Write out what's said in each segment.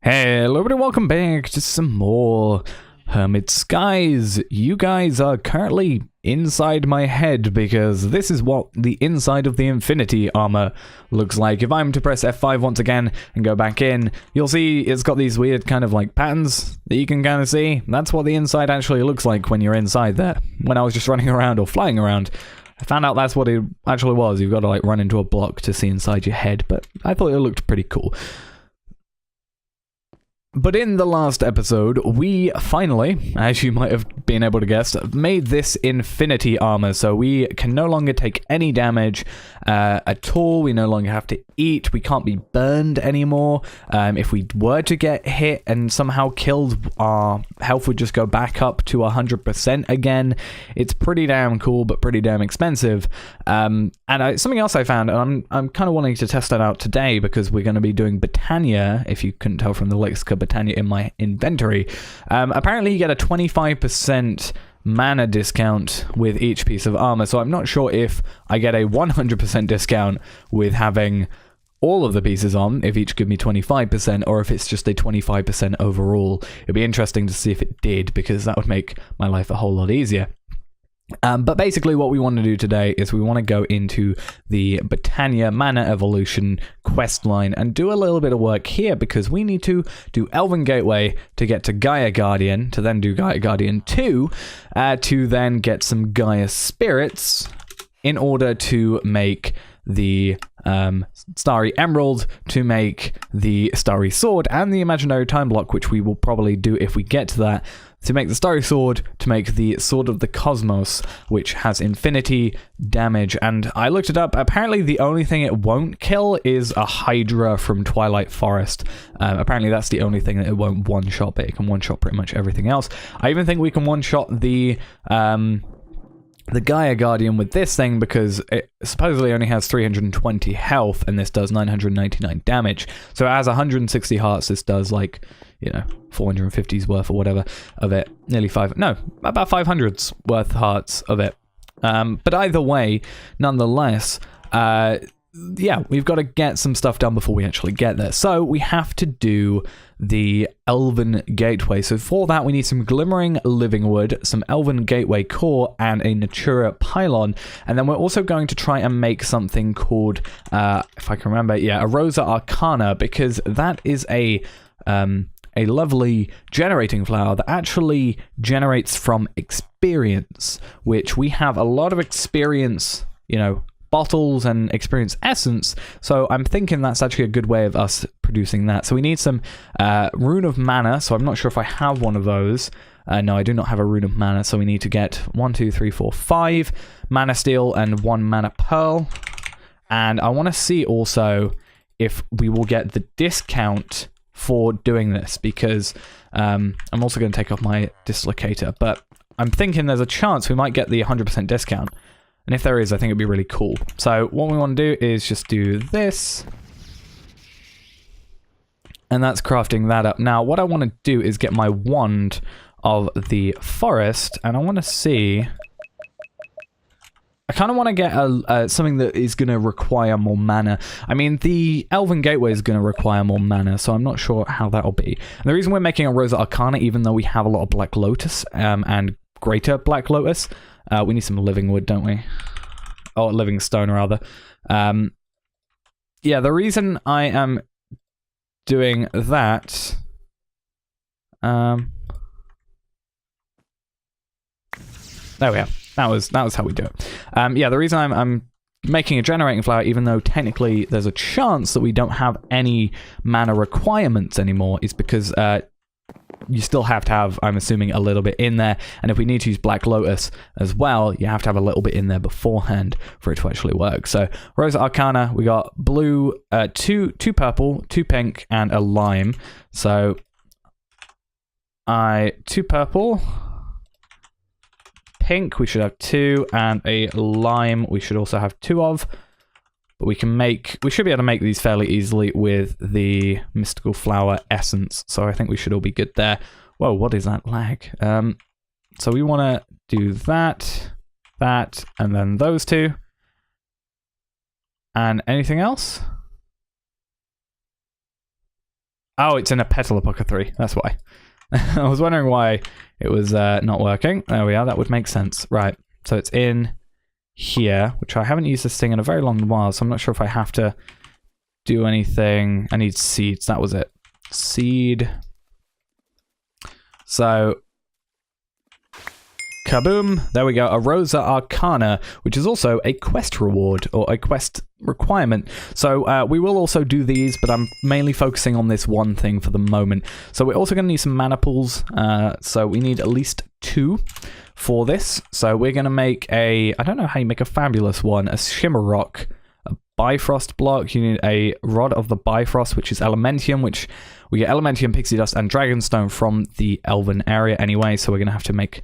Hello everybody, welcome back to some more Hermit Skies. You guys are currently inside my head because this is what the inside of the Infinity armor looks like. If I'm to press F5 once again and go back in, you'll see it's got these weird kind of like patterns that you can kind of see. That's what the inside actually looks like when you're inside there. When I was just running around or flying around, I found out that's what it actually was. You've got to like run into a block to see inside your head, but I thought it looked pretty cool. But in the last episode, we finally, as you might have been able to guess, made this Infinity armor, so we can no longer take any damage at all. We no longer have to eat. We can't be burned anymore. If we were to get hit and somehow killed, our health would just go back up to 100% again. It's pretty damn cool, but pretty damn expensive. And something else I found, and I'm kind of wanting to test that out today because we're going to be doing Botania, if you couldn't tell from the lexicon, Botania in my inventory. Apparently you get a 25% mana discount with each piece of armor, so I'm not sure if I get a 100% discount with having all of the pieces on, if each give me 25%, or if it's just a 25% overall. It'd be interesting to see if it did, because that would make my life a whole lot easier. But basically what we want to do today is we want to go into the Botania Mana Evolution quest line and do a little bit of work here, because we need to do Elven Gateway to get to Gaia Guardian, to then do Gaia Guardian 2, to then get some Gaia Spirits in order to make the Starry Emerald, to make the Starry Sword and the Imaginary Time Block, which we will probably do if we get to that, to make the Starry Sword, to make the Sword of the Cosmos, which has infinity damage. And I looked it up. Apparently the only thing it won't kill is a Hydra from Twilight Forest. Apparently that's the only thing that it won't one-shot, but it can one-shot pretty much everything else. I even think we can one-shot the Gaia Guardian with this thing, because it supposedly only has 320 health, and this does 999 damage. So it has 160 hearts. This does, like, you know, 450's worth or whatever of it. Nearly about 500's worth hearts of it. But either way, nonetheless, yeah, we've got to get some stuff done before we actually get there. So we have to do the Elven Gateway. So for that, we need some Glimmering Living Wood, some Elven Gateway core, and a Natura Pylon. And then we're also going to try and make something called, if I can remember, yeah, a Rosa Arcana, because that is a lovely generating flower that actually generates from experience, which we have a lot of experience, you know, bottles and experience essence, so I'm thinking that's actually a good way of us producing that. So we need some Rune of Mana, so I'm not sure if I have one of those. No, I do not have a Rune of Mana, so we need to get 1, 2, 3, 4, 5 Mana Steel and 1 Mana Pearl. And I want to see also if we will get the discount for doing this, because I'm also going to take off my dislocator, but I'm thinking there's a chance we might get the 100% discount. And if there is, I think it'd be really cool. So what we want to do is just do this. And that's crafting that up. Now, what I want to do is get my wand of the forest. And I want to see... I kind of want to get something that is going to require more mana. I mean, the Elven Gateway is going to require more mana, so I'm not sure how that'll be. And the reason we're making a Rosa Arcana, even though we have a lot of Black Lotus and Greater Black Lotus... we need some living wood, don't we? Oh, living stone, rather. Yeah, the reason I am doing that... there we are. That was how we do it. Yeah, the reason I'm making a generating flower, even though technically there's a chance that we don't have any mana requirements anymore, is because... you still have to have, I'm assuming, a little bit in there. And if we need to use Black Lotus as well, you have to have a little bit in there beforehand for it to actually work. So, Rosa Arcana, we got blue, two purple, 2 pink, and a lime. So, 2 purple, pink, we should have 2, and a lime, we should also have 2 of. But we should be able to make these fairly easily with the Mystical Flower Essence. So I think we should all be good there. Whoa, what is that lag? So we want to do that, and then those 2. And anything else? Oh, it's in a petal apoca 3. That's why. I was wondering why it was not working. There we are. That would make sense. Right. So it's in here, which I haven't used this thing in a very long while, so I'm not sure if I have to do anything. I need seeds. That was it. Seed. So, kaboom. There we go. A Rosa Arcana, which is also a quest reward or a quest requirement. So we will also do these, but I'm mainly focusing on this one thing for the moment. So we're also going to need some mana pools. So we need at least 2 for this. So we're going to make a, I don't know how you make a fabulous one, a Shimmer Rock, a Bifrost block. You need a Rod of the Bifrost, which is Elementium, which we get Elementium, Pixie Dust, and Dragonstone from the Elven area anyway. So we're going to have to make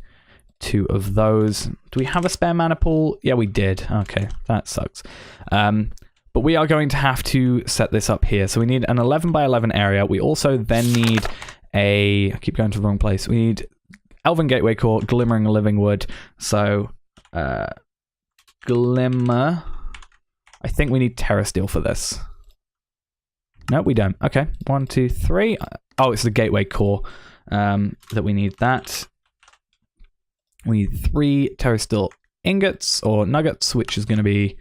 2 of those. Do we have a spare mana pool? Yeah, we did. Okay, that sucks. But we are going to have to set this up here. So we need an 11 by 11 area. We also then need a, I keep going to the wrong place. We need Elven Gateway Core, Glimmering Living Wood. So, Glimmer. I think we need Terra Steel for this. No, we don't. Okay, 1, 2, 3. Oh, it's the Gateway Core that we need that. We need 3 Terra Steel ingots or nuggets, which is going to be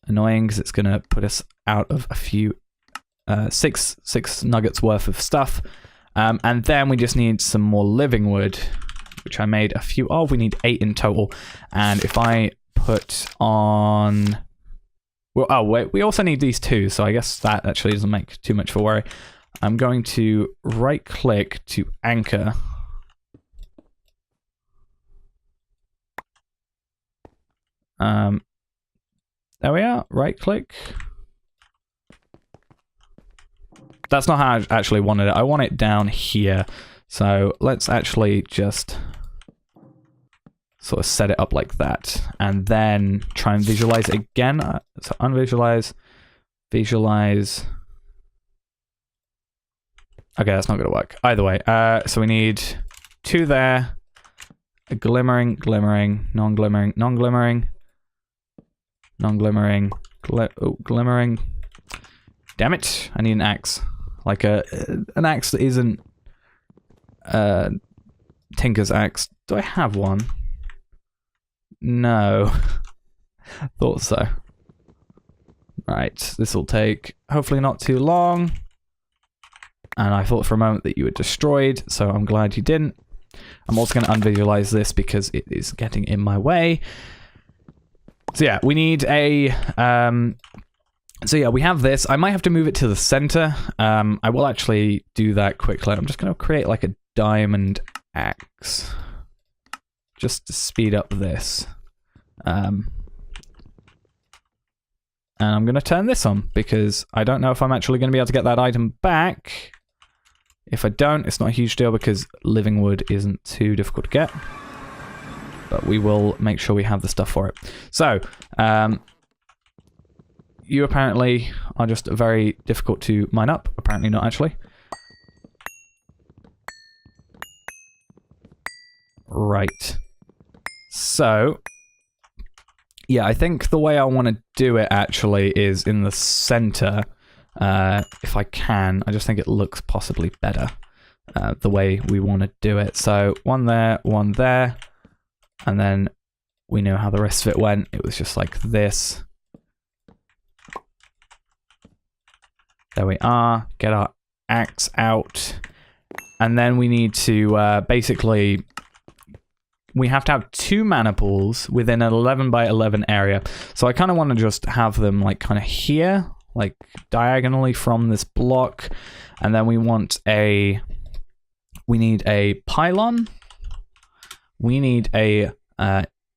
annoying because it's going to put us out of a few, 6 nuggets worth of stuff. And then we just need some more living wood, which I made a few of. We need 8 in total. And if I put on... Well, oh, wait, we also need these 2, so I guess that actually doesn't make too much of a worry. I'm going to right-click to anchor. There we are, right-click. That's not how I actually wanted it. I want it down here. So let's actually just sort of set it up like that. And then try and visualize it again. So unvisualize, visualize. Okay, that's not going to work. Either way. So we need 2 there. A glimmering, glimmering, non-glimmering, non-glimmering, non-glimmering, glimmering. Damn it. I need an axe. Like an axe that isn't Tinker's axe. Do I have one? No. Thought so. Right, this will take hopefully not too long. And I thought for a moment that you were destroyed, so I'm glad you didn't. I'm also going to unvisualize this because it is getting in my way. So yeah, we need a... So yeah, we have this. I might have to move it to the center. I will actually do that quickly. I'm just going to create like a diamond axe. Just to speed up this. And I'm going to turn this on because I don't know if I'm actually going to be able to get that item back. If I don't, it's not a huge deal because living wood isn't too difficult to get. But we will make sure we have the stuff for it. So, you apparently are just very difficult to mine up. Apparently not, actually. Right. So, yeah, I think the way I want to do it, actually, is in the center. If I can. I just think it looks possibly better the way we want to do it. So, one there, and then we know how the rest of it went. It was just like this. There we are. Get our axe out. And then we need to basically... We have to have 2 mana pools within an 11 by 11 area. So I kind of want to just have them like kind of here, like diagonally from this block. And then we want a... We need a pylon. We need a...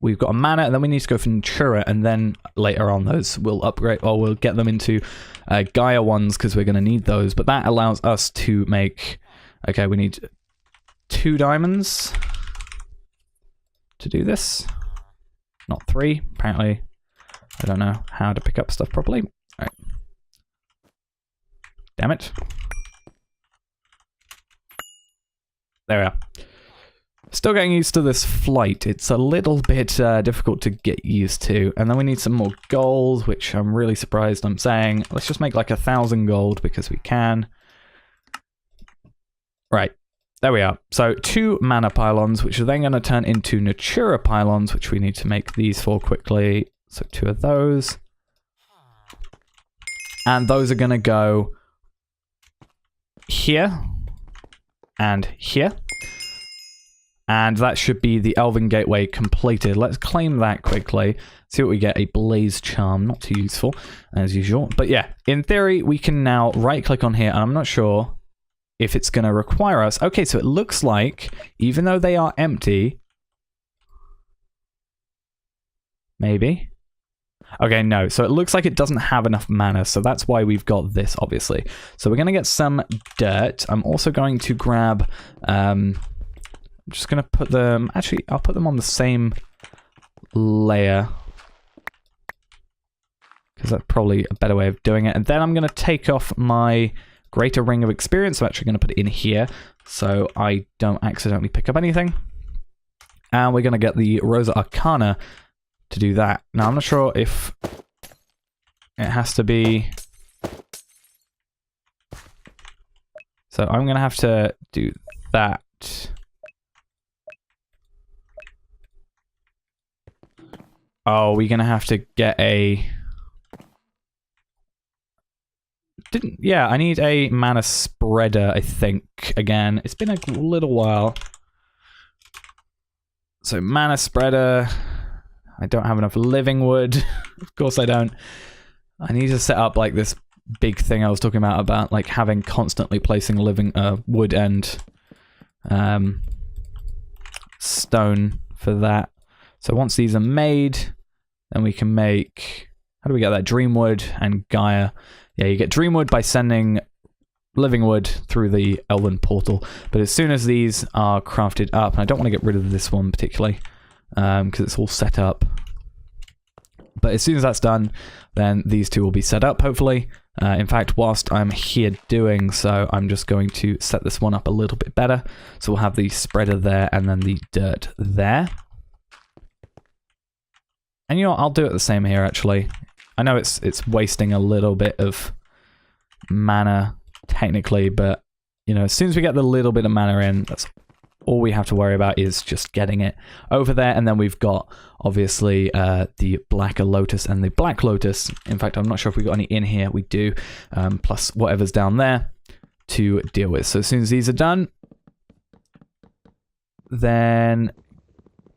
We've got a mana, and then we need to go for Natura, and then later on those we'll upgrade, or we'll get them into Gaia ones, because we're going to need those. But that allows us to make... Okay, we need 2 diamonds to do this. Not 3, apparently. I don't know how to pick up stuff properly. All right. Damn it. There we are. Still getting used to this flight. It's a little bit difficult to get used to. And then we need some more gold, which I'm really surprised I'm saying. Let's just make like 1,000 gold because we can. Right. There we are. So 2 mana pylons, which are then going to turn into Natura pylons, which we need to make these for quickly. So 2 of those. And those are going to go here and here. And that should be the Elven Gateway completed. Let's claim that quickly. See what we get. A Blaze Charm. Not too useful, as usual. But yeah, in theory, we can now right-click on here. And I'm not sure if it's going to require us. Okay, so it looks like, even though they are empty... Maybe? Okay, no. So it looks like it doesn't have enough mana. So that's why we've got this, obviously. So we're going to get some dirt. I'm also going to grab... I'm just going to put them... Actually, I'll put them on the same layer. Because that's probably a better way of doing it. And then I'm going to take off my Greater Ring of Experience. I'm actually going to put it in here so I don't accidentally pick up anything. And we're going to get the Rosa Arcana to do that. Now, I'm not sure if it has to be... So I'm going to have to do that. Oh, we're going to have to get a... Yeah, I need a mana spreader, I think, again. It's been a little while. So, mana spreader. I don't have enough living wood. Of course I don't. I need to set up, like, this big thing I was talking about like, having constantly placing living wood and stone for that. So, once these are made, then we can make... How do we get that? Dreamwood and Gaia. Yeah, you get Dreamwood by sending living wood through the Elven portal. But as soon as these are crafted up, and I don't want to get rid of this one particularly, because it's all set up. But as soon as that's done, then these 2 will be set up, hopefully. In fact, whilst I'm here doing so, I'm just going to set this one up a little bit better. So we'll have the spreader there, and then the dirt there. And you know what, I'll do it the same here, actually. I know it's wasting a little bit of mana, technically, but, you know, as soon as we get the little bit of mana in, that's all we have to worry about is just getting it over there. And then we've got, obviously, the Black Lotus and the Black Lotus. In fact, I'm not sure if we've got any in here. We do, plus whatever's down there to deal with. So as soon as these are done, then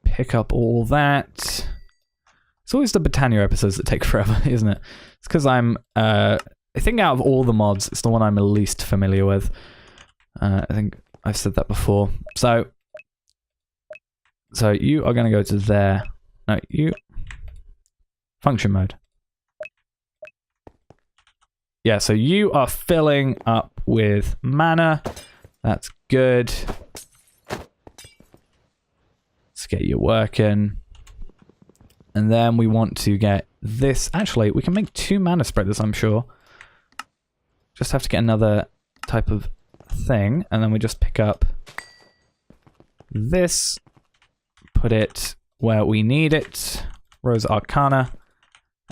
pick up all that. It's always the Botania episodes that take forever, isn't it? It's because I'm, I think out of all the mods, it's the one I'm least familiar with. I think I've said that before. So you are going to go to there. No, you... Function mode. Yeah, so you are filling up with mana. That's good. Let's get you working. And then we want to get this. Actually, we can make 2 mana spreaders, I'm sure. Just have to get another type of thing. And then we just pick up this. Put it where we need it. Rosa Arcana.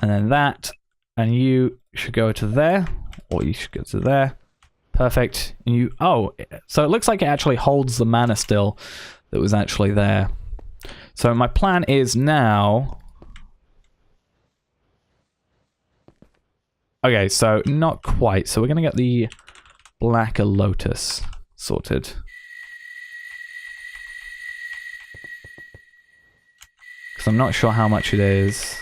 And then that. And you should go to there. Or you should go to there. Perfect. And you... Oh, so it looks like it actually holds the mana still that was actually there. So my plan is now... Okay, so not quite. So we're going to get the Black Lotus sorted. Because I'm not sure how much it is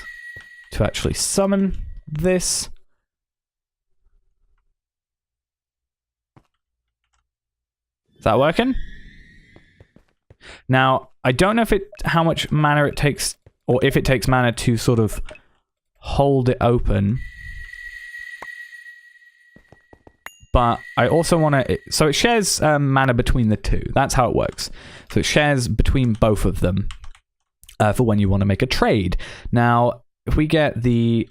to actually summon this. Is that working? Now, I don't know if how much mana it takes, or if it takes mana to sort of hold it open. But I also want to... So it shares mana between the 2. That's how it works. So it shares between both of them for when you want to make a trade. Now, if we get the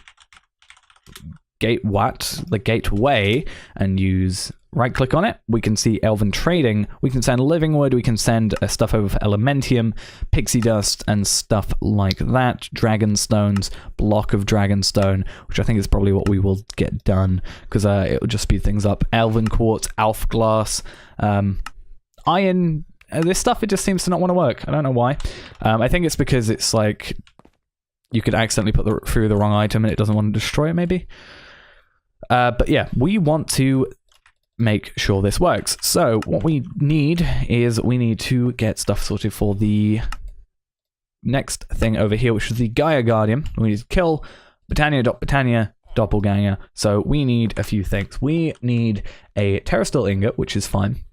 Gateway, and use... Right-click on it, we can see Elven Trading. We can send Living Wood, we can send stuff over for Elementium, Pixie Dust, and stuff like that. Dragonstones, Block of Dragonstone, which I think is probably what we will get done, because it will just speed things up. Elven Quartz, Elf Glass, iron, this stuff, it just seems to not want to work. I don't know why. I think it's because it's like you could accidentally put through the wrong item and it doesn't want to destroy it, maybe. But yeah, we want to make sure this works. So what we need is we need to get stuff sorted for the next thing over here, which is the Gaia Guardian. We need to kill Botania doppelganger. So we need a few things. We need a terrestrial ingot, which is fine.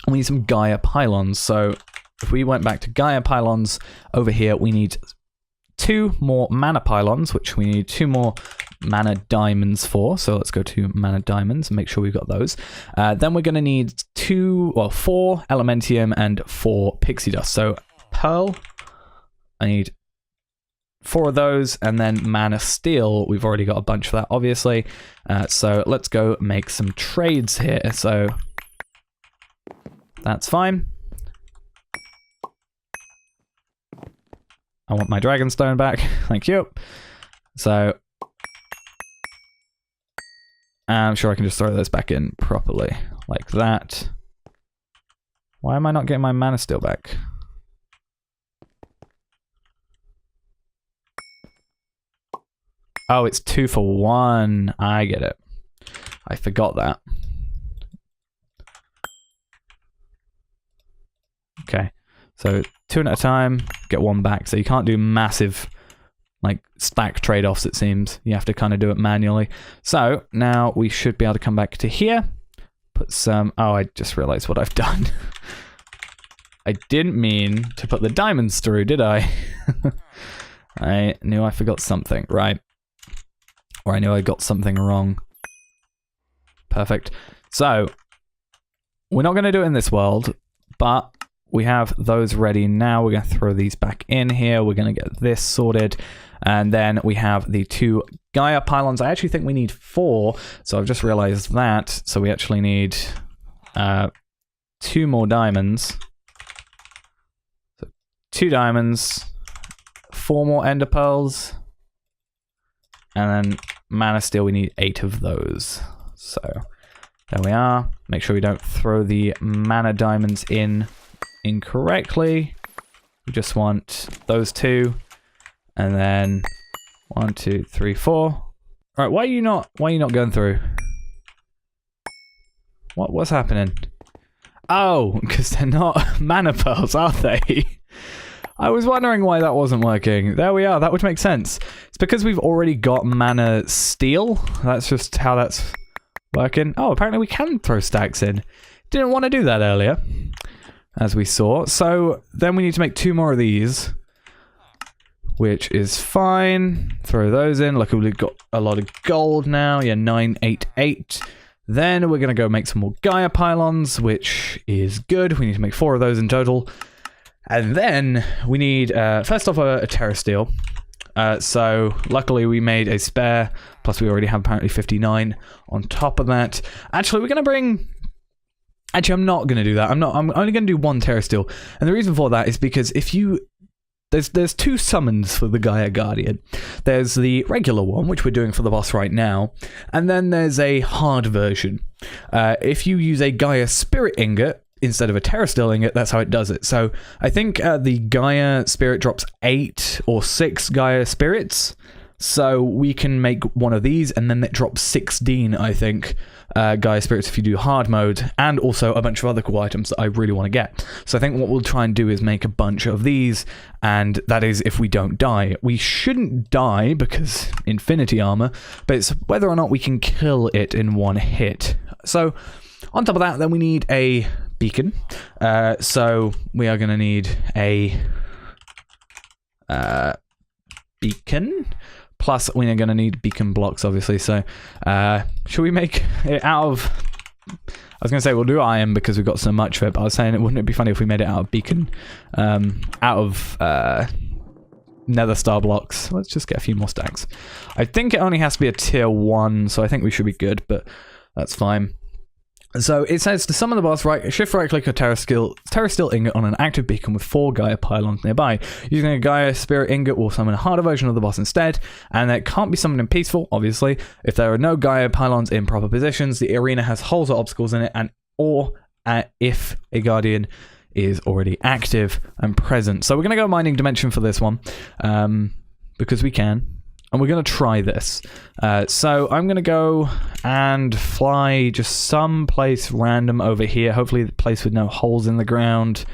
And we need some Gaia pylons. So if we went back to Gaia pylons over here, we need 2 more mana pylons, which we need 2 more mana diamonds for. So let's go to mana diamonds and make sure we've got those. Then we're going to need 4 elementium and 4 pixie dust. So pearl, I need 4 of those, and then mana steel, we've already got a bunch of that, obviously. So let's go make some trades here. So that's fine. I want my dragonstone back. Thank you. So I'm sure I can just throw those back in properly, like that. Why am I not getting my mana steel back? Oh, it's 2 for 1. I get it. I forgot that. Okay. So 2 at a time, get 1 back. So you can't do massive, like, stack trade-offs, it seems. You have to kind of do it manually. So now we should be able to come back to here. Put some... Oh, I just realized what I've done. I didn't mean to put the diamonds through, did I? I knew I forgot something. Right. Or I knew I got something wrong. Perfect. So, we're not going to do it in this world, but we have those ready now. We're going to throw these back in here. We're going to get this sorted. And then we have the 2 Gaia pylons. I actually think we need 4, so I've just realized that. So we actually need 2 more diamonds. So 2 diamonds, 4 more ender pearls, and then mana steel, we need 8 of those. So there we are. Make sure we don't throw the mana diamonds in incorrectly. We just want those 2, and then 1, 2, 3, 4. All right, why are you not going through? What's happening? Oh, because they're not mana pearls, are they? I was wondering why that wasn't working. There we are. That would make sense. It's because we've already got mana steel. That's just how that's working. Oh, apparently we can throw stacks in. Didn't want to do that earlier, as we saw. So then we need to make 2 more of these, which is fine. Throw those in. Look, we've got a lot of gold now. Yeah, 988. Then we're going to go make some more Gaia pylons, which is good. We need to make 4 of those in total. And then we need, first off, a terra steel. So luckily we made a spare, plus we already have apparently 59 on top of that. Actually, we're going to bring... Actually, I'm not going to do that. I'm only going to do 1 terra steel. And the reason for that is because if you... There's 2 summons for the Gaia Guardian. There's the regular one, which we're doing for the boss right now. And then there's a hard version. If you use a Gaia Spirit Ingot, instead of a terra steel ingot, that's how it does it. So I think the Gaia Spirit drops 8 or 6 Gaia Spirits. So we can make one of these, and then it drops 16, I think, Gaia Spirits if you do hard mode, and also a bunch of other cool items that I really want to get. So I think what we'll try and do is make a bunch of these, and that is if we don't die. We shouldn't die because infinity armor, but it's whether or not we can kill it in 1 hit. So on top of that, then we need a beacon. So we are going to need a beacon. Plus, we are going to need beacon blocks, obviously. So, should we make it out of... I was going to say we'll do iron because we've got so much of it, but I was saying wouldn't it be funny if we made it out of beacon? Out of nether star blocks. Let's just get a few more stacks. I think it only has to be a tier 1, so I think we should be good, but that's fine. So it says to summon the boss, shift right click a terra steel ingot on an active beacon with 4 Gaia pylons nearby. Using a Gaia Spirit Ingot will summon a harder version of the boss instead, and it can't be summoned in peaceful, obviously. If there are no Gaia pylons in proper positions, the arena has holes or obstacles in it, or if a Guardian is already active and present. So we're going to go mining dimension for this one, because we can. And we're going to try this. So I'm going to go and fly just someplace random over here. Hopefully the place with no holes in the ground.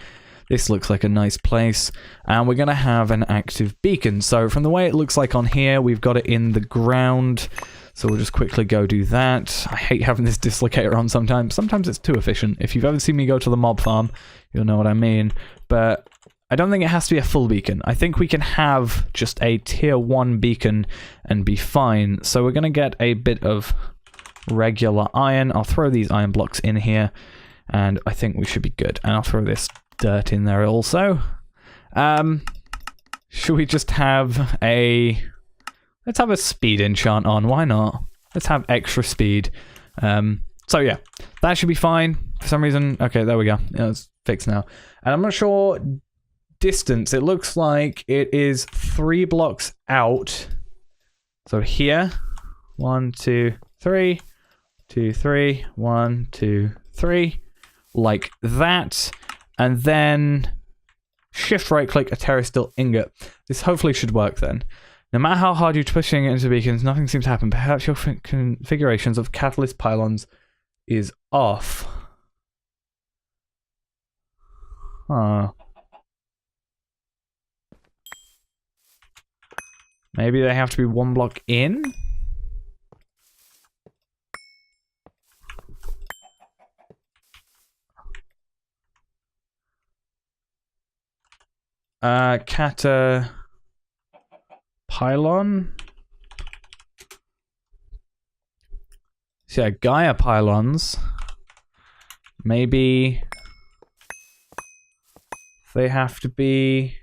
This looks like a nice place. And we're going to have an active beacon. So from the way it looks like on here, we've got it in the ground. So we'll just quickly go do that. I hate having this dislocator on sometimes. Sometimes it's too efficient. If you've ever seen me go to the mob farm, you'll know what I mean. But I don't think it has to be a full beacon. I think we can have just a tier 1 beacon and be fine. So we're going to get a bit of regular iron. I'll throw these iron blocks in here, and I think we should be good. And I'll throw this dirt in there also. Should we just have a... Let's have a speed enchant on. Why not? Let's have extra speed. So yeah, that should be fine. For some reason... Okay, there we go. Yeah, it's fixed now. And I'm not sure... Distance, it looks like it is 3 blocks out. So here, 1, 2, 3, 2, 3, 1, 2, 3, like that, and then shift right click a terrestrial ingot. This hopefully should work then. No matter how hard you're pushing it into beacons, nothing seems to happen. Perhaps your configurations of catalyst pylons is off. Huh. Maybe they have to be 1 block in? Cata... Pylon? So yeah, Gaia pylons. Maybe... They have to be...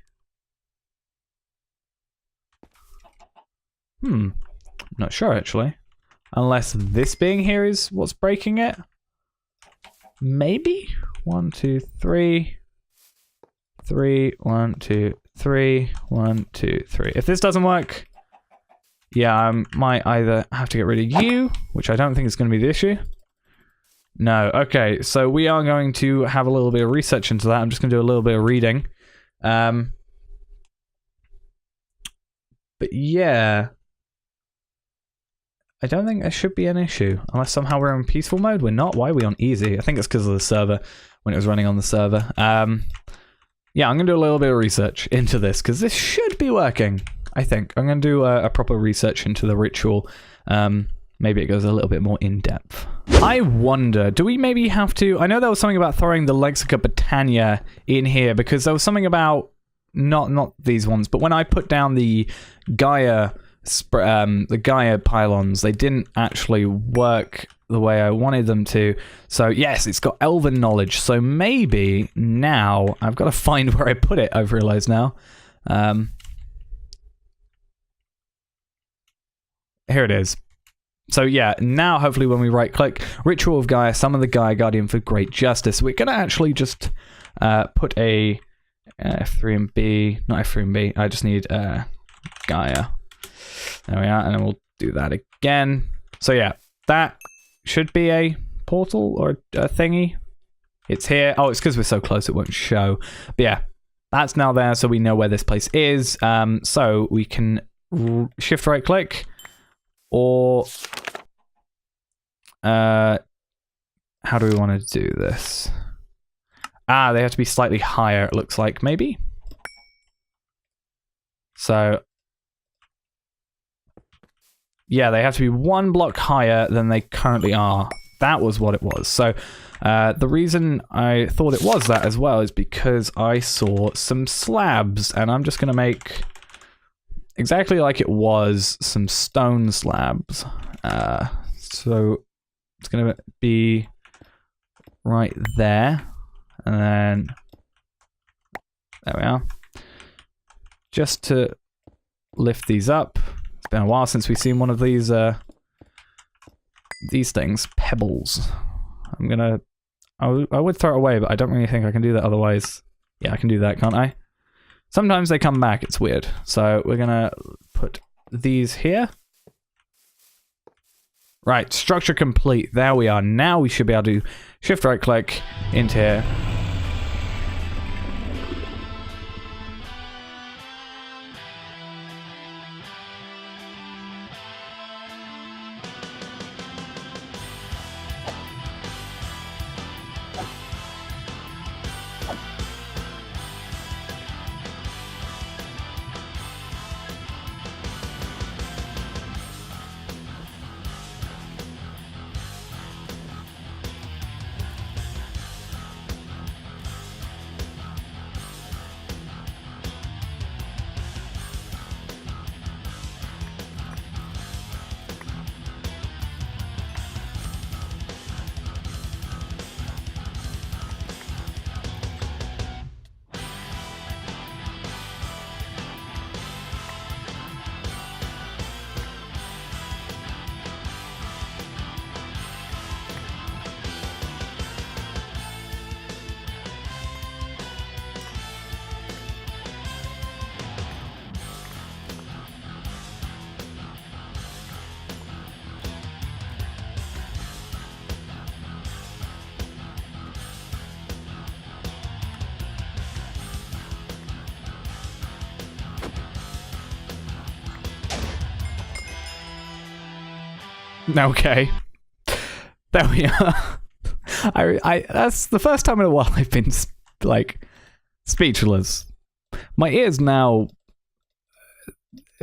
Not sure actually. Unless this being here is what's breaking it. Maybe? 1, 2, 3. 3, 1, 2, 3. 1, 2, 3. If this doesn't work, yeah, I might either have to get rid of you, which I don't think is going to be the issue. No, okay, so we are going to have a little bit of research into that. I'm just going to do a little bit of reading. But yeah, I don't think there should be an issue, unless somehow we're in peaceful mode. We're not. Why are we on easy? I think it's because of the server, when it was running on the server. Yeah, I'm going to do a little bit of research into this, because this should be working, I think. I'm going to do a proper research into the ritual. Maybe it goes a little bit more in-depth. I wonder, do we maybe have to... I know there was something about throwing the Lexica Botania in here, because there was something about... Not these ones, but when I put down the Gaia pylons, they didn't actually work the way I wanted them to. So yes, it's got Elven knowledge. So maybe now I've got to find where I put it. I've realized now. Here it is. So yeah, now hopefully when we right click, Ritual of Gaia, summon the Gaia Guardian for great justice. We're gonna actually just put a F3 and B, not F3 and B. I just need Gaia. There we are, and then we'll do that again. So yeah, that should be a portal or a thingy. It's here. Oh, it's because we're so close it won't show. But yeah, that's now there, so we know where this place is. So we can shift right click, or how do we want to do this? Ah, they have to be slightly higher, it looks like, maybe? So... yeah, they have to be 1 block higher than they currently are. That was what it was. So the reason I thought it was that as well is because I saw some slabs, and I'm just going to make exactly like it was, some stone slabs. So it's going to be right there, and then there we are. Just to lift these up. It's been a while since we've seen one of these things, pebbles. I would throw it away, but I don't really think I can do that otherwise. Yeah, I can do that, can't I? Sometimes they come back, it's weird. So we're gonna put these here. Right, structure complete. There we are. Now we should be able to shift right click into here. Okay. There we are. I that's the first time in a while I've been, like, speechless. My ears now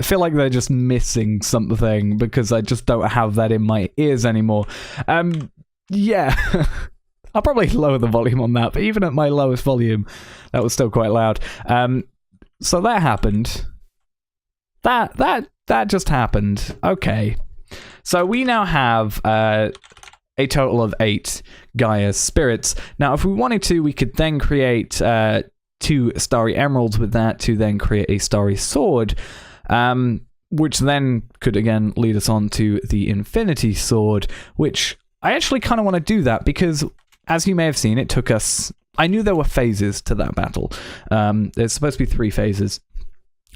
feel like they're just missing something because I just don't have that in my ears anymore. Yeah. I'll probably lower the volume on that, but even at my lowest volume, that was still quite loud. So that happened. That just happened. Okay. So we now have a total of 8 Gaia spirits. Now, if we wanted to, we could then create 2 Starry Emeralds with that to then create a Starry Sword, which then could again lead us on to the Infinity Sword, which I actually kind of want to do that because, as you may have seen, it took us... I knew there were phases to that battle. There's supposed to be 3 phases.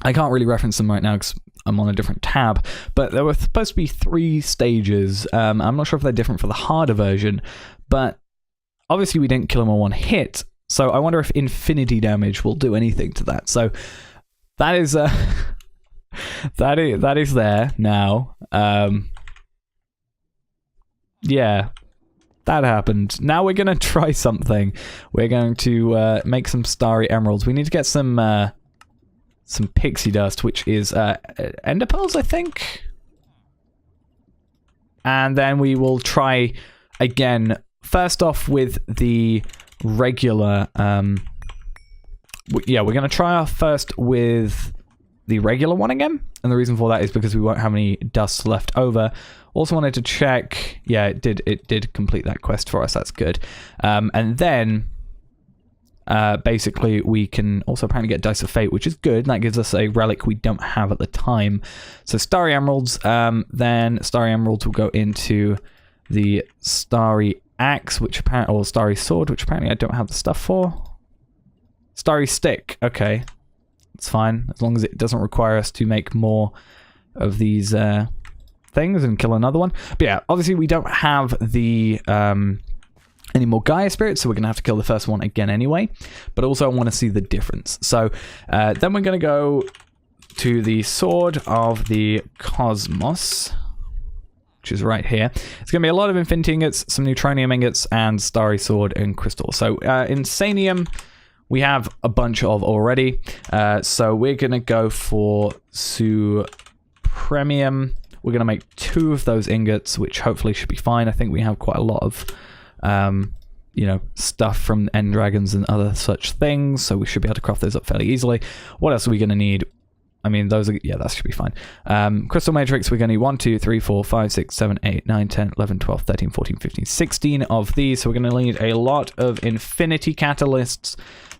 I can't really reference them right now because I'm on a different tab, but there were supposed to be 3 stages. I'm not sure if they're different for the harder version, but obviously we didn't kill them on one hit, so I wonder if infinity damage will do anything to that. So that is that is there now. Yeah, that happened. Now we're gonna try something. We're going to make some Starry Emeralds. We need to get some pixie dust, which is ender pearls, I think. And then we will try again, first off with the regular... yeah, we're going to try our first with the regular one again. And the reason for that is because we won't have any dust left over. Also wanted to check... Yeah, it did complete that quest for us. That's good. And then... basically we can also apparently get Dice of Fate, which is good. That gives us a relic we don't have at the time. So Starry Emeralds, then Starry Emeralds will go into the Starry Axe, which apparently, or Starry Sword, which apparently I don't have the stuff for. Starry Stick, okay. It's fine, as long as it doesn't require us to make more of these things and kill another one. But yeah, obviously we don't have the... any more Gaia spirits, so we're going to have to kill the first one again anyway. But also I want to see the difference. So then we're going to go to the Sword of the Cosmos, which is right here. It's going to be a lot of Infinity Ingots, some Neutronium Ingots, and Starry Sword and Crystal. So Insanium we have a bunch of already. So we're going to go for Supremium. We're going to make 2 of those ingots, which hopefully should be fine. I think we have quite a lot of... you know, stuff from end dragons and other such things, so we should be able to craft those up fairly easily. What else are we going to need? I mean, those are... Yeah, that should be fine. Crystal Matrix, we're going to need 1, 2, 3, 4, 5, 6, 7, 8, 9, 10, 11, 12, 13, 14, 15, 16 of these, so we're going to need a lot of Infinity Catalysts,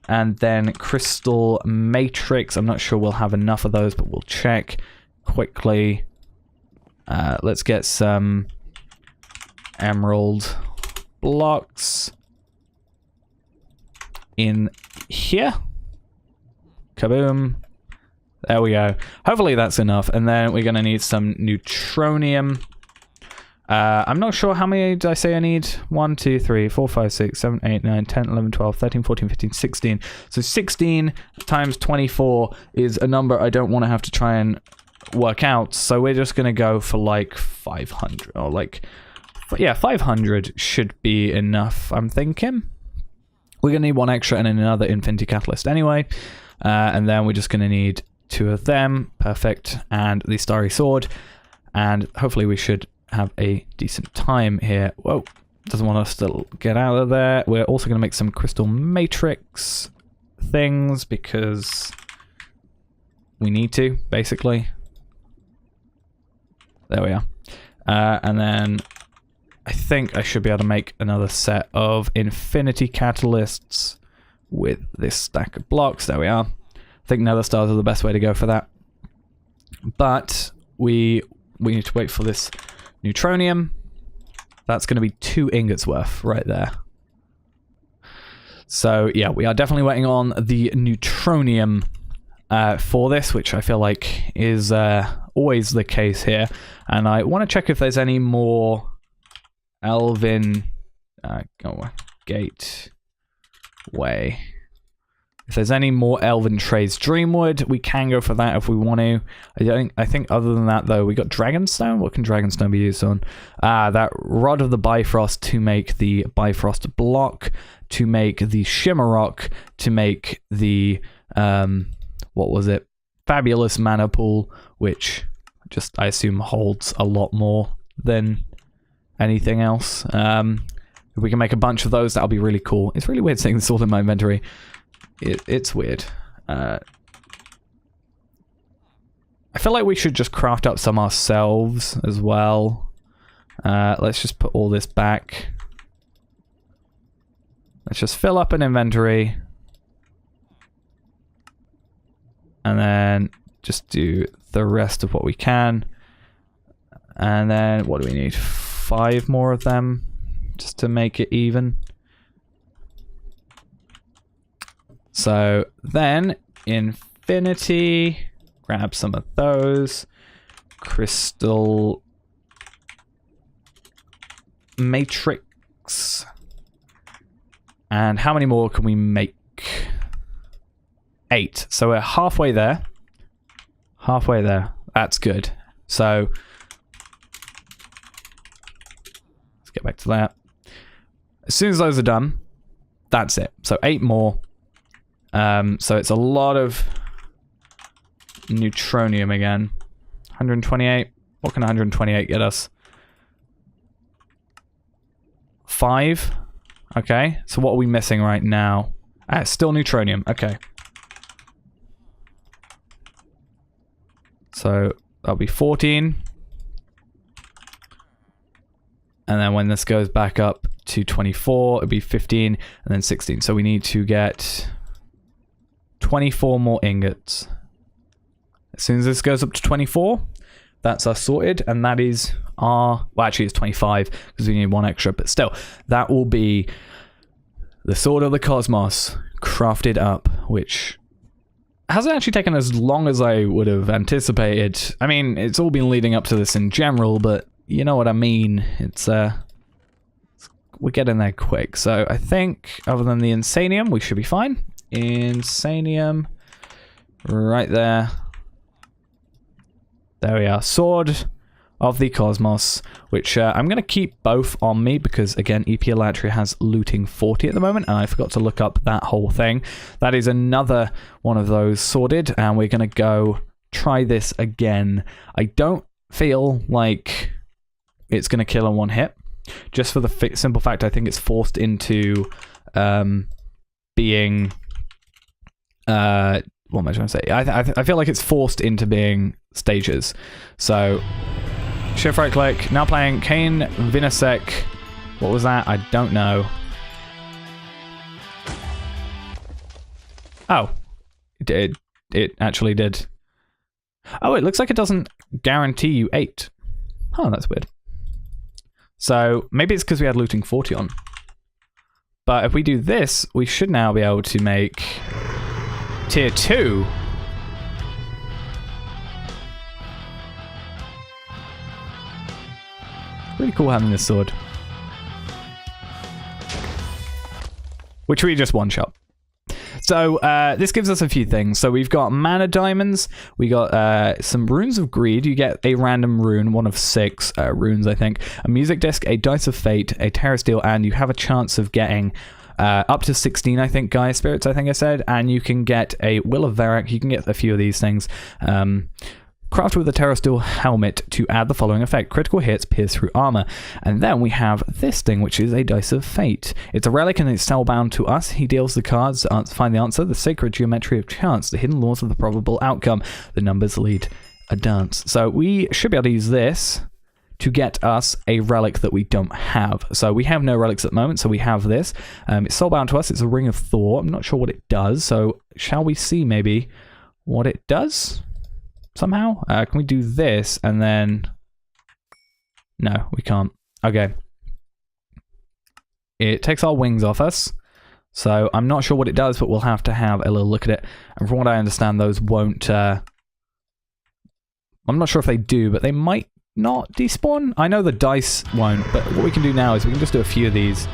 and then Crystal Matrix. I'm not sure we'll have enough of those, but we'll check quickly. Let's get some Emerald blocks in here. Kaboom. There we go. Hopefully that's enough. And then we're going to need some Neutronium. I'm not sure how many did I say I need. 1, 2, 3, 4, 5, 6, 7, 8, 9, 10, 11, 12, 13, 14, 15, 16. So 16 times 24 is a number I don't want to have to try and work out. So we're just going to go for like 500 or like, yeah, 500 should be enough, I'm thinking. We're going to need one extra and then another Infinity Catalyst anyway. And then we're just going to need 2 of them. Perfect. And the Starry Sword. And hopefully we should have a decent time here. Whoa, doesn't want us to get out of there. We're also going to make some crystal matrix things because we need to, basically. There we are. And then I think I should be able to make another set of infinity catalysts with this stack of blocks. There we are. I think nether stars are the best way to go for that. But we need to wait for this neutronium. That's going to be 2 ingots worth right there. So yeah, we are definitely waiting on the neutronium for this, which I feel like is always the case here. And I want to check if there's any more Elven Gateway. If there's any more Elven Trace Dreamwood, we can go for that if we want to. I think other than that, though, we got Dragonstone. What can Dragonstone be used on? That Rod of the Bifrost to make the Bifrost block, to make the Shimmer Rock, to make the, what was it? Fabulous Mana Pool, which just, I assume, holds a lot more than anything else. If we can make a bunch of those, that'll be really cool. It's really weird seeing this all in my inventory. It's weird. I feel like we should just craft up some ourselves as well. Let's just put all this back. Let's just fill up an inventory. And then just do the rest of what we can. And then what do we need? 5 more of them just to make it even. So then, infinity, grab some of those, crystal matrix, and how many more can we make? 8. So we're halfway there. Halfway there. That's good. So let's get back to that. As soon as those are done, that's it. So 8 more. So it's a lot of neutronium again. 128. What can 128 get us? 5. Okay. So what are we missing right now? Still neutronium. Okay. So that'll be 14. And then when this goes back up to 24, it'll be 15 and then 16. So we need to get 24 more ingots. As soon as this goes up to 24, that's us sorted, and that is our, well, actually it's 25 because we need 1 extra, but still, that will be the Sword of the Cosmos crafted up, which hasn't actually taken as long as I would have anticipated. I mean, it's all been leading up to this in general, but you know what I mean. It's we're getting there quick. So I think other than the Insanium, we should be fine. Insanium, right there. There we are. Sword of the Cosmos, which I'm going to keep both on me because, again, EP Elatria has looting 40 at the moment, and I forgot to look up that whole thing. That is another one of those sorted, and we're going to go try this again. I don't feel like it's going to kill in 1 hit, just for the simple fact I think it's forced into being... what am I trying to say? I feel like it's forced into being stages. So, shift right click. Now playing Kane Vinasek. What was that? I don't know. Oh, it did. It actually did. Oh, it looks like it doesn't guarantee you 8. Oh, that's weird. So maybe it's because we had looting 40 on. But if we do this, we should now be able to make tier 2. Really cool having this sword. Which we just one-shot. So this gives us a few things. So we've got mana diamonds. We got some runes of greed. You get a random rune, one of 6 runes, I think. A music disc, a dice of fate, a terra steel, and you have a chance of getting up to 16, I think, Gaia spirits, I think I said. And you can get a will of varient. You can get a few of these things. Craft with a terra steel helmet to add the following effect. Critical hits pierce through armor. And then we have this thing, which is a dice of fate. It's a relic and it's spellbound to us. He deals the cards, find the answer, the sacred geometry of chance, the hidden laws of the probable outcome. The numbers lead a dance. So we should be able to use this to get us a relic that we don't have. So we have no relics at the moment, so we have this. It's soulbound to us. It's a Ring of Thor. I'm not sure what it does, so shall we see maybe what it does? Somehow? Can we do this and then... No, we can't. Okay. It takes our wings off us. So I'm not sure what it does, but we'll have to have a little look at it. And from what I understand, those won't... I'm not sure if they do, but they might not despawn. I know the dice won't, but what we can do now is we can just do a few of these.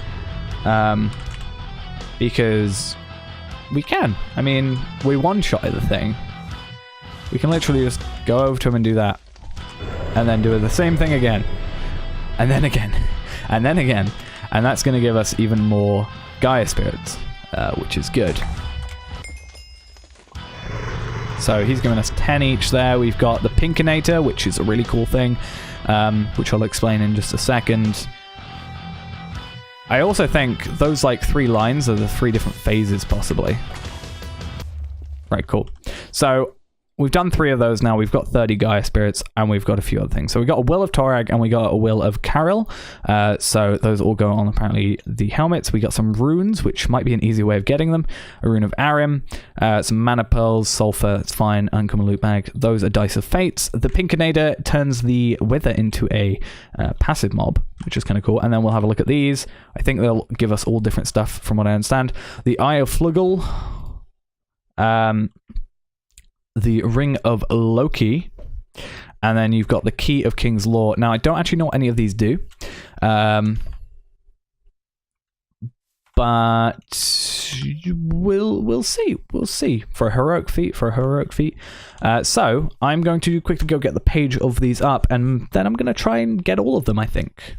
Because we can. I mean, we one-shotted the thing. We can literally just go over to him and do that. And then do the same thing again. And then again. And then again. And that's going to give us even more Gaia spirits, which is good. So he's giving us 10 each there. We've got the Pinkinator, which is a really cool thing, which I'll explain in just a second. I also think those like 3 lines are the 3 different phases, possibly. Right, cool. So we've done 3 of those now. We've got 30 Gaia spirits, and we've got a few other things. So we got a Will of Torag, and we got a Will of Carol. So those all go on, apparently, the helmets. We got some runes, which might be an easy way of getting them. A Rune of Arim, some Mana Pearls, Sulfur, it's fine, Uncommon Loot Bag. Those are Dice of Fates. The Pinkinator turns the Wither into a passive mob, which is kind of cool. And then we'll have a look at these. I think they'll give us all different stuff, from what I understand. The Eye of Flugel. The Ring of Loki, and then you've got the Key of King's Law. Now, I don't actually know what any of these do, but we'll see. We'll see. For a heroic feat, so I'm going to quickly go get the page of these up, and then I'm going to try and get all of them, I think.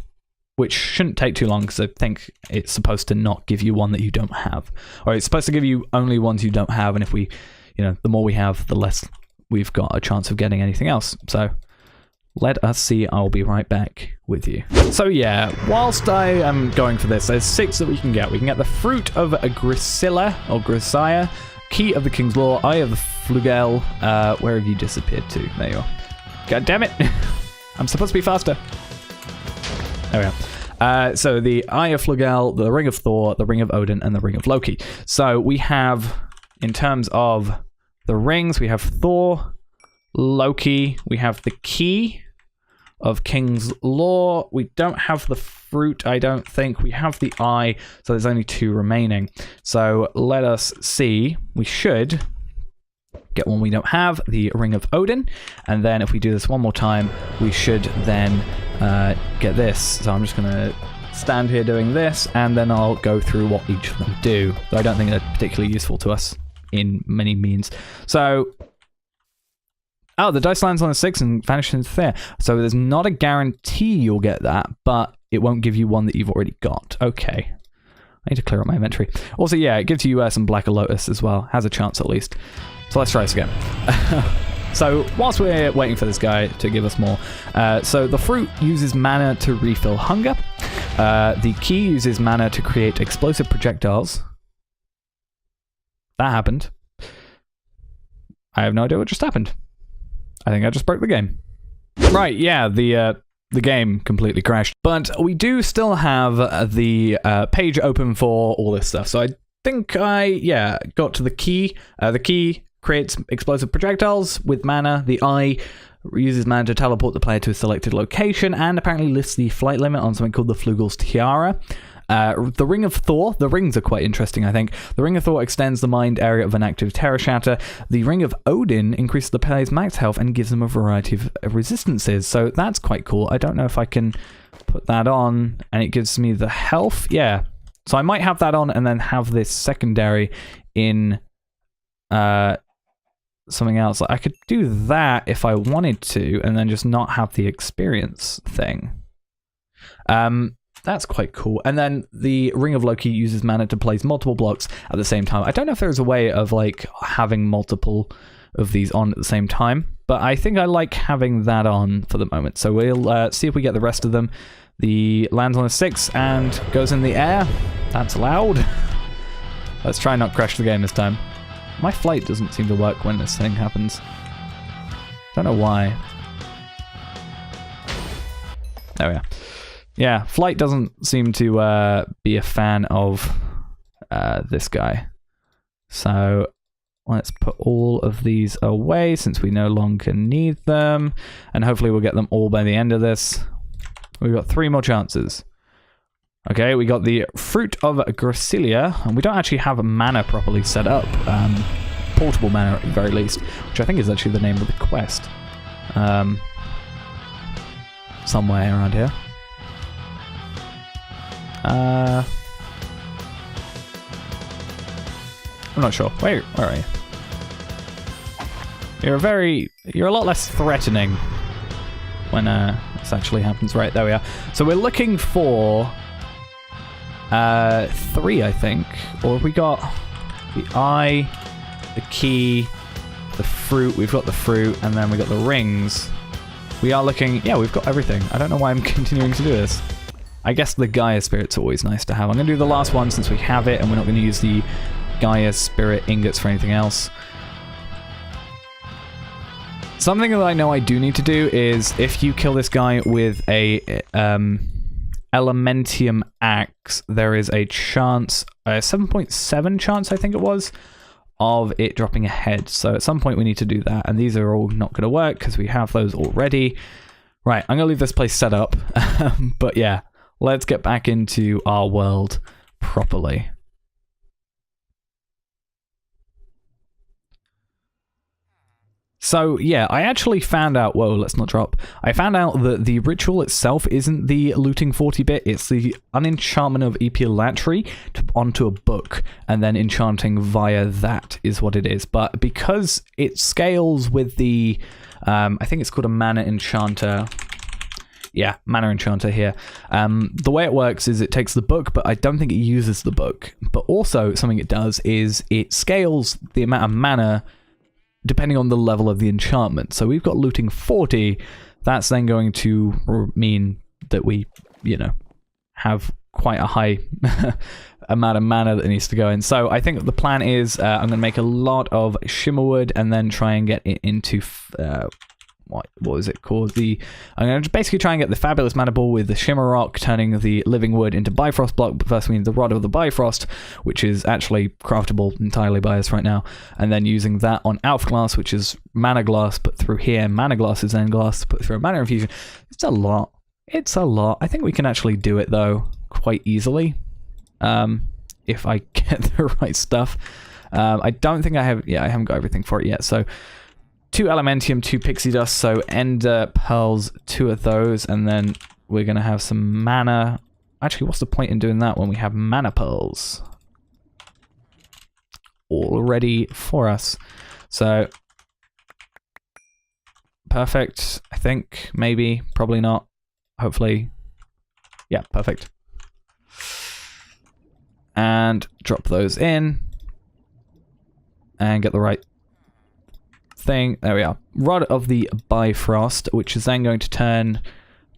Which shouldn't take too long, because I think it's supposed to not give you one that you don't have. Or it's supposed to give you only ones you don't have, and if we... You know, the more we have, the less we've got a chance of getting anything else. So let us see. I'll be right back with you. So yeah, whilst I am going for this, there's 6 that we can get. We can get the Fruit of Grisilla, or Grisaya, Key of the King's Law, Eye of the Flugel. Where have you disappeared to? There you are. God damn it. I'm supposed to be faster. There we are. So the Eye of Flugel, the Ring of Thor, the Ring of Odin, and the Ring of Loki. So we have, in terms of the rings, we have Thor, Loki, we have the Key of King's Law. We don't have the Fruit, I don't think. We have the Eye, so there's only 2 remaining. So let us see. We should get one we don't have, the Ring of Odin. And then if we do this one more time, we should then get this. So I'm just going to stand here doing this, and then I'll go through what each of them do. Though I don't think they're particularly useful to us in many means. So, oh, the dice lands on a 6 and vanishes into the air. So there's not a guarantee you'll get that, but it won't give you one that you've already got. Okay. I need to clear up my inventory. Also, yeah, it gives you some Black Lotus as well. Has a chance at least. So let's try this again. So whilst we're waiting for this guy to give us more, so the Fruit uses mana to refill hunger. The Key uses mana to create explosive projectiles. That happened. I have no idea what just happened. I think I just broke the game. Right, yeah, the game completely crashed. But we do still have the page open for all this stuff. So I think I got to the Key. The Key creates explosive projectiles with mana. The Eye uses mana to teleport the player to a selected location, and apparently lifts the flight limit on something called the Flugel's Tiara. The Ring of Thor, the rings are quite interesting, I think. The Ring of Thor extends the mind area of an active Terra Shatter. The Ring of Odin increases the player's max health and gives them a variety of resistances, so that's quite cool. I don't know if I can put that on, and it gives me the health. Yeah. So I might have that on and then have this secondary in something else. Like I could do that if I wanted to, and then just not have the experience thing. That's quite cool. And then the Ring of Loki uses mana to place multiple blocks at the same time. I don't know if there's a way of like having multiple of these on at the same time, but I think I like having that on for the moment. So we'll see if we get the rest of them. The lands on a 6 and goes in the air. That's loud. Let's try and not crash the game this time. My flight doesn't seem to work when this thing happens. Don't know why. There we are. Yeah, flight doesn't seem to be a fan of this guy. So let's put all of these away since we no longer need them. And hopefully we'll get them all by the end of this. We've got 3 more chances. Okay, we got the Fruit of Gracilia, and we don't actually have a mana properly set up. Portable mana at the very least, which I think is actually the name of the quest. Somewhere around here. I'm not sure. Where are you? You're a lot less threatening when this actually happens. Right, there we are. So we're looking for 3, I think. Or have we got the eye, the key, the fruit? We've got the fruit, and then we got the rings. We are looking... Yeah, we've got everything. I don't know why I'm continuing to do this. I guess the Gaia Spirit's always nice to have. I'm going to do the last one since we have it, and we're not going to use the Gaia Spirit ingots for anything else. Something that I know I do need to do is if you kill this guy with a Elementium Axe, there is a chance, a 7.7 chance I think it was, of it dropping a head. So at some point we need to do that, and these are all not going to work because we have those already. Right, I'm going to leave this place set up, but yeah, let's get back into our world properly. So yeah, I actually found out, whoa, let's not drop. I found out that the ritual itself isn't the looting 40 bit, it's the unenchantment of epilatry onto a book, and then enchanting via that is what it is. But because it scales with the, I think it's called a mana enchanter. Yeah, mana enchanter here. The way it works is it takes the book, but I don't think it uses the book. But also something it does is it scales the amount of mana depending on the level of the enchantment. So we've got looting 40. That's then going to mean that we, you know, have quite a high amount of mana that needs to go in. So I think the plan is I'm going to make a lot of shimmerwood and then try and get it into... what was it called? I'm going to basically try and get the fabulous mana ball with the shimmer rock, turning the living wood into bifrost block. But first we need the rod of the bifrost, which is actually craftable entirely by us right now, and then using that on Alpha glass, which is mana glass put through here. Mana glass is then glass put through a mana infusion. It's a lot. It's a lot. I think we can actually do it though quite easily, if I get the right stuff. I don't think I have. Yeah, I haven't got everything for it yet. So 2 Elementium, 2 Pixie Dust, so Ender Pearls, 2 of those, and then we're going to have some mana. Actually, what's the point in doing that when we have Mana Pearls all ready for us? So, perfect, I think, maybe, probably not, hopefully. Yeah, perfect. And drop those in, and get the right thing. There we are. Rod of the Bifrost, which is then going to turn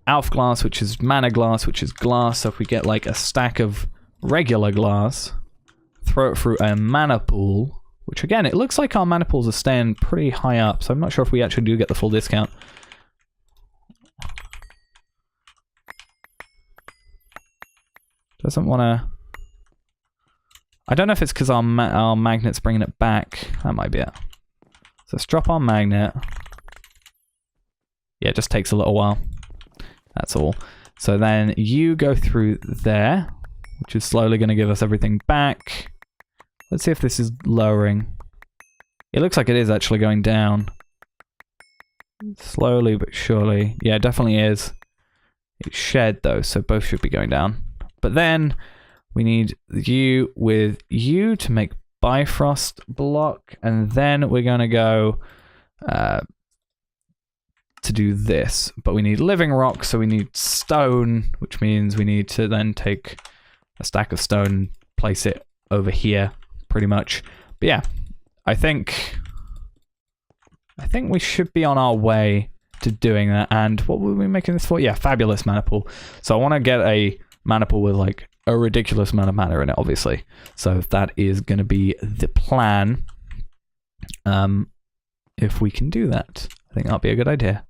Alpha glass, which is mana glass, which is glass. So if we get like a stack of regular glass, throw it through a mana pool, which again, it looks like our mana pools are staying pretty high up, so I'm not sure if we actually do get the full discount. Doesn't want to... I don't know if it's because our magnet's bringing it back. That might be it. So let's drop our magnet. Yeah, it just takes a little while. That's all. So then you go through there, which is slowly going to give us everything back. Let's see if this is lowering. It looks like it is actually going down. Slowly but surely. Yeah, it definitely is. It's shared though, so both should be going down. But then we need you with you to make Bifrost block, and then we're going to go to do this. But we need living rock, so we need stone, which means we need to then take a stack of stone, place it over here, pretty much. But yeah, I think we should be on our way to doing that. And what were we making this for? Yeah, fabulous mana pool. So I want to get a mana pool with like a ridiculous amount of mana in it, obviously. So that is going to be the plan. If we can do that, I think that'll be a good idea.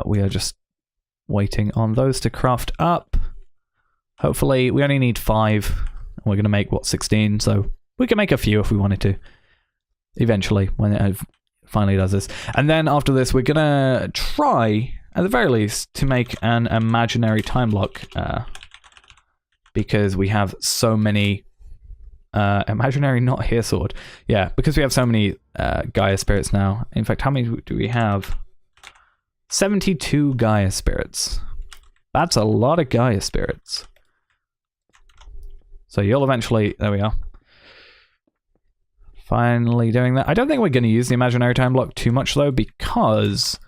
We are just waiting on those to craft up. Hopefully, we only need 5. And we're going to make, what, 16? So we can make a few if we wanted to. Eventually, when it finally does this. And then after this, we're going to try, at the very least, to make an imaginary time block. Because we have so many... imaginary, not here sword. Yeah, because we have so many Gaia spirits now. In fact, how many do we have? 72 Gaia spirits. That's a lot of Gaia spirits. So you'll eventually... There we are. Finally doing that. I don't think we're going to use the imaginary time block too much, though, because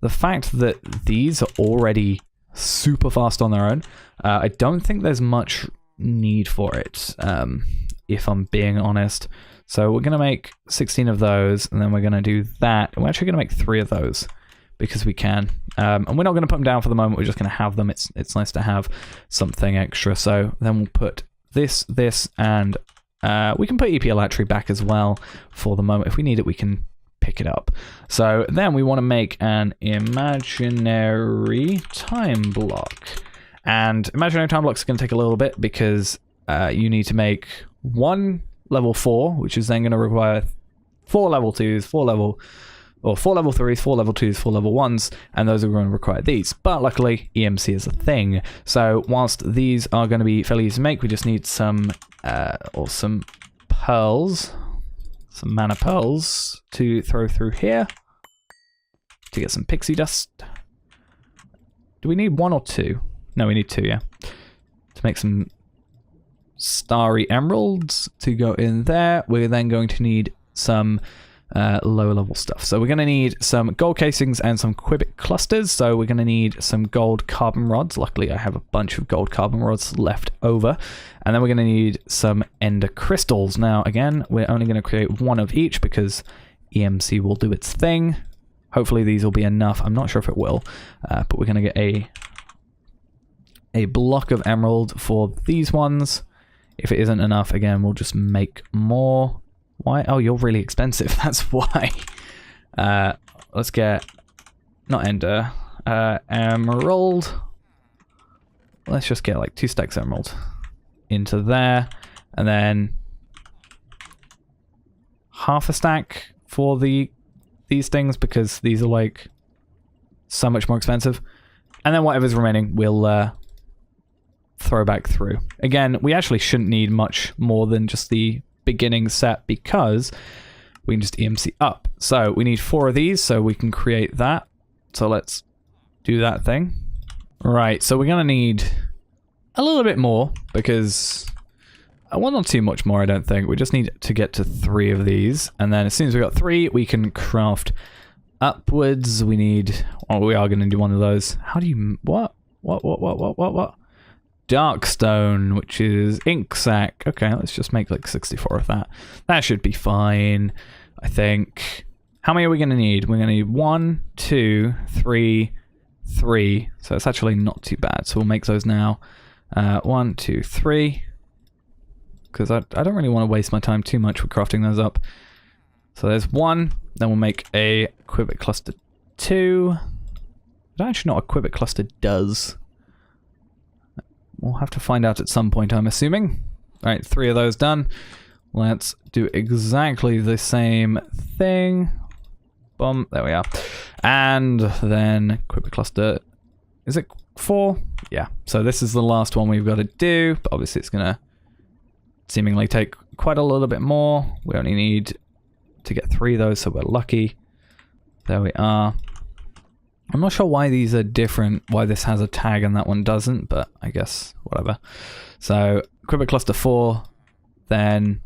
the fact that these are already super fast on their own, I don't think there's much need for it, if I'm being honest. So we're going to make 16 of those, and then we're going to do that. We're actually going to make 3 of those, because we can. And we're not going to put them down for the moment, we're just going to have them. It's nice to have something extra. So then we'll put this, and we can put Epilatry back as well for the moment. If we need it, we can pick it up. So then we want to make an imaginary time block. And imaginary time blocks are going to take a little bit because you need to make 1 level 4, which is then going to require 4 level 2s, 4 level 3s, 4 level 2s, 4 level 1s, and those are going to require these. But luckily, EMC is a thing. So whilst these are going to be fairly easy to make, we just need some pearls, some mana pearls to throw through here to get some pixie dust. Do we need 1 or 2? No, we need 2, yeah. To make some starry emeralds to go in there. We're then going to need some lower level stuff. So we're going to need some gold casings and some cubic clusters. So we're going to need some gold carbon rods. Luckily, I have a bunch of gold carbon rods left over. And then we're going to need some ender crystals. Now, again, we're only going to create 1 of each because EMC will do its thing. Hopefully these will be enough. I'm not sure if it will, but we're going to get a block of emerald for these ones. If it isn't enough, again, we'll just make more. Why? Oh, you're really expensive. That's why. Let's get, not ender, emerald. Let's just get like 2 stacks of emerald into there. And then half a stack for these things because these are like so much more expensive. And then whatever's remaining, we'll throw back through. Again, we actually shouldn't need much more than just the beginning set because we can just EMC up. So we need 4 of these so we can create that. So let's do that thing. Right, so we're gonna need a little bit more because, well, not too much more, I don't think. We just need to get to 3 of these, and then as soon as we got 3, we can craft upwards. We need, well, we are gonna do 1 of those. How do you, what? Darkstone, which is ink sac. Okay, let's just make like 64 of that. That should be fine, I think. How many are we going to need? We're going to need 1, 2, 3, 3. So it's actually not too bad. So we'll make those now. 1, 2, 3. Because I don't really want to waste my time too much with crafting those up. So there's 1. Then we'll make a cubic cluster 2. But actually not a cubic cluster does. We'll have to find out at some point, I'm assuming. All right, 3 of those done. Let's do exactly the same thing. Boom, there we are. And then cubic cluster, is it 4? Yeah, so this is the last one we've got to do, but obviously it's gonna seemingly take quite a little bit more. We only need to get 3 of those, so we're lucky. There we are. I'm not sure why these are different, why this has a tag and that one doesn't, but I guess whatever. So equipment cluster 4, then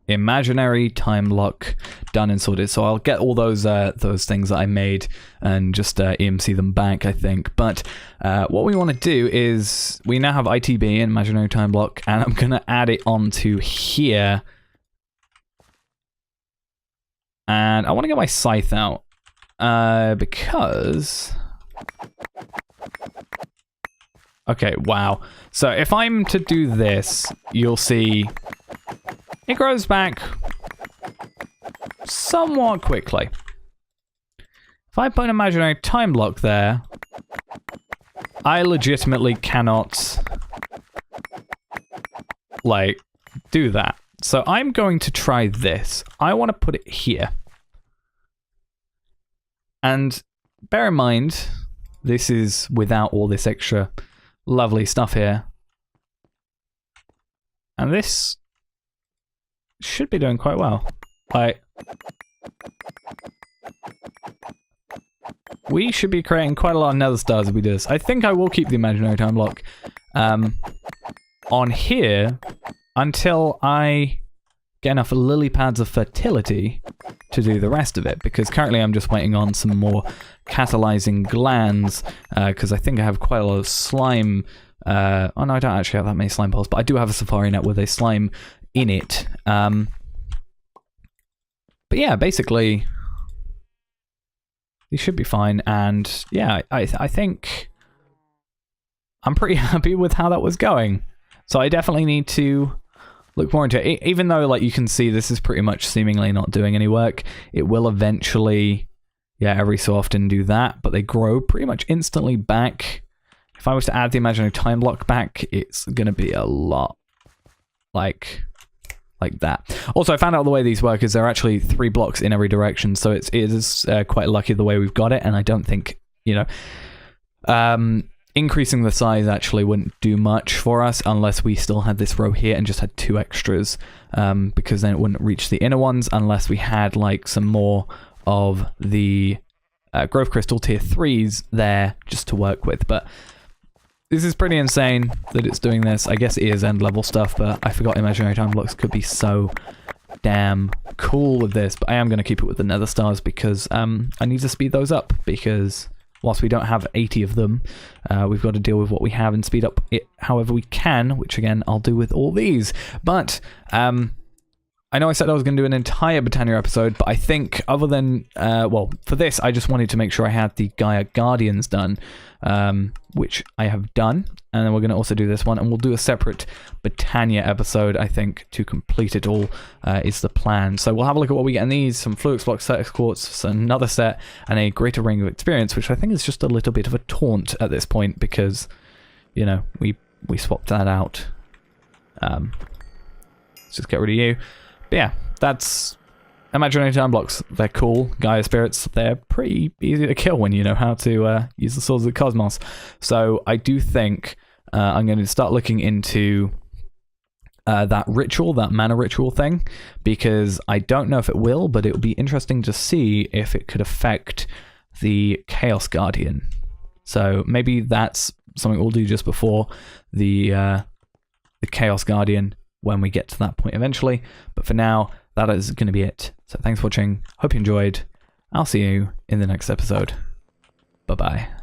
imaginary time lock, done and sorted. So I'll get all those things that I made and just EMC them back, I think. But what we want to do is we now have ITB, imaginary time block, and I'm gonna add it onto here. And I want to get my scythe out because. Okay, wow. So if I'm to do this, you'll see it grows back somewhat quickly. If I put an imaginary time block there, I legitimately cannot, like, do that. So I'm going to try this. I want to put it here. And bear in mind, this is without all this extra lovely stuff here. And this should be doing quite well. Like, we should be creating quite a lot of nether stars if we do this. I think I will keep the imaginary time block on here until I get enough lily pads of fertility to do the rest of it, because currently I'm just waiting on some more catalyzing glands, because I think I have quite a lot of slime. Oh no, I don't actually have that many slime balls, but I do have a safari net with a slime in it. But yeah, basically these should be fine, and yeah, I think I'm pretty happy with how that was going. So I definitely need to look more into it. Even though, like, you can see this is pretty much seemingly not doing any work, it will eventually, yeah, every so often do that, but they grow pretty much instantly back. If I was to add the imaginary time block back, it's gonna be a lot like that. Also, I found out the way these work is there are actually 3 blocks in every direction, so it is quite lucky the way we've got it, and I don't think, you know, increasing the size actually wouldn't do much for us unless we still had this row here and just had 2 extras, because then it wouldn't reach the inner ones unless we had like some more of the growth crystal tier 3s there just to work with. But this is pretty insane that it's doing this. I guess it is end level stuff, but I forgot imaginary time blocks could be so damn cool with this. But I am going to keep it with the nether stars because I need to speed those up, because whilst we don't have 80 of them, we've got to deal with what we have and speed up it however we can, which again, I'll do with all these. But I know I said I was going to do an entire Botania episode, but I think other than, well, for this, I just wanted to make sure I had the Gaia Guardians done, which I have done. And then we're going to also do this one, and we'll do a separate Botania episode, I think, to complete it all, is the plan. So we'll have a look at what we get in these: some Fluix Block set quartz, another set, and a greater ring of experience, which I think is just a little bit of a taunt at this point, because, you know, we swapped that out. Let's just get rid of you. But yeah, that's imaginary time blocks. They're cool. Gaia spirits, they're pretty easy to kill when you know how to use the swords of the cosmos. So I do think I'm going to start looking into that ritual, that mana ritual thing, because I don't know if it will, but it would be interesting to see if it could affect the Chaos Guardian. So maybe that's something we'll do just before the Chaos Guardian, when we get to that point eventually. But for now, that is going to be it. So thanks for watching. Hope you enjoyed. I'll see you in the next episode. Bye-bye.